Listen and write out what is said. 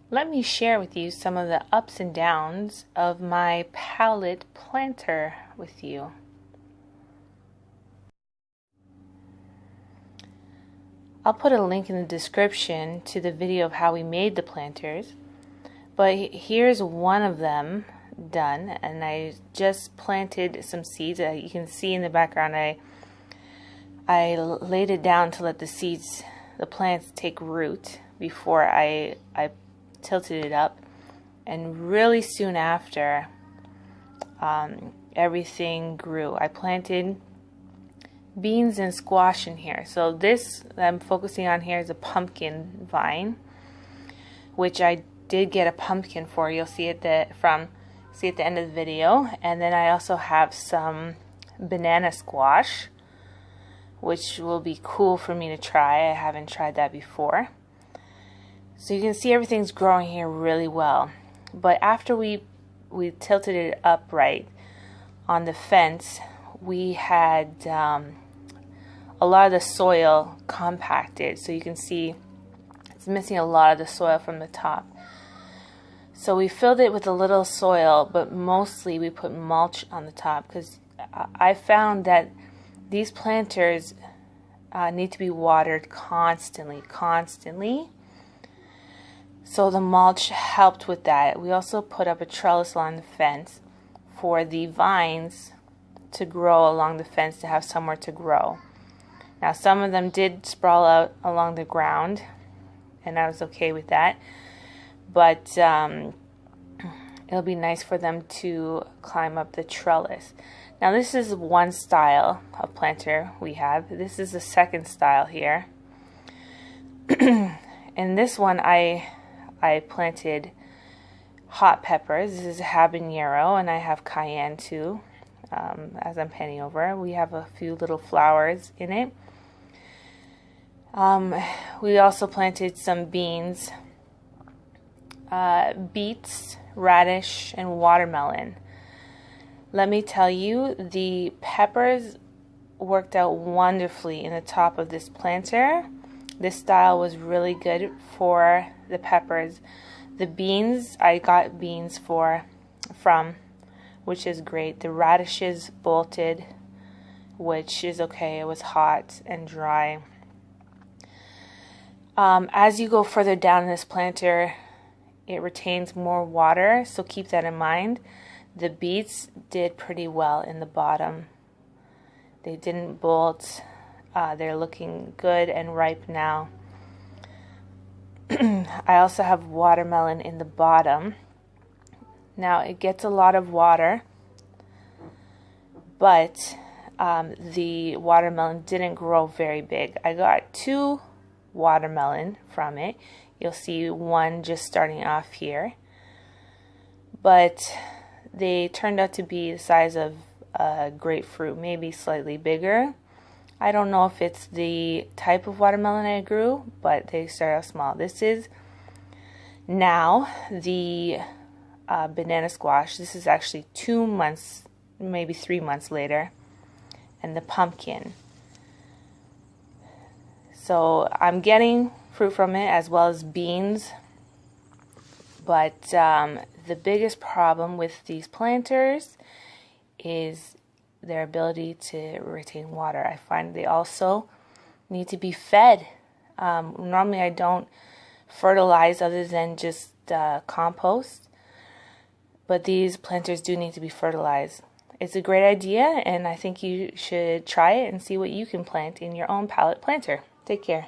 Let me share with you some of the ups and downs of my pallet planter with you. I'll put a link in the description to the video of how we made the planters, but here's one of them done, and I just planted some seeds. You can see in the background I laid it down to let the plants take root before I tilted it up, and really soon after everything grew. I planted beans and squash in here. So this that I'm focusing on here is a pumpkin vine, which I did get a pumpkin for. You'll see at the end of the video. And then I also have some banana squash, which will be cool for me to try. I haven't tried that before. So you can see everything's growing here really well. But after we tilted it upright on the fence, we had a lot of the soil compacted. So you can see it's missing a lot of the soil from the top. So we filled it with a little soil, but mostly we put mulch on the top, because I found that these planters need to be watered constantly. So the mulch helped with that. We also put up a trellis along the fence for the vines to grow along the fence, to have somewhere to grow. Now some of them did sprawl out along the ground, and I was okay with that. But it'll be nice for them to climb up the trellis. Now this is one style of planter we have. This is the second style here. In this one I planted hot peppers. This is habanero, and I have cayenne too, as I'm panning over. We have a few little flowers in it. We also planted some beans, beets, radish, and watermelon. Let me tell you, the peppers worked out wonderfully in the top of this planter. This style was really good for the peppers. The beans, I got beans from, which is great. The radishes bolted, which is okay. It was hot and dry. As you go further down in this planter, it retains more water, so keep that in mind. The beets did pretty well in the bottom. They didn't bolt. They're looking good and ripe now. I also have watermelon in the bottom. Now it gets a lot of water, but the watermelon didn't grow very big. I got 2 watermelon from it. You'll see one just starting off here, but they turned out to be the size of a grapefruit, maybe slightly bigger. I don't know if it's the type of watermelon I grew, but they start out small. This is now the banana squash. This is actually 2 months, maybe 3 months later, and the pumpkin. So I'm getting fruit from it as well as beans, but the biggest problem with these planters is their ability to retain water. I find they also need to be fed. Normally I don't fertilize other than just compost, but these planters do need to be fertilized. It's a great idea, and I think you should try it and see what you can plant in your own pallet planter. Take care.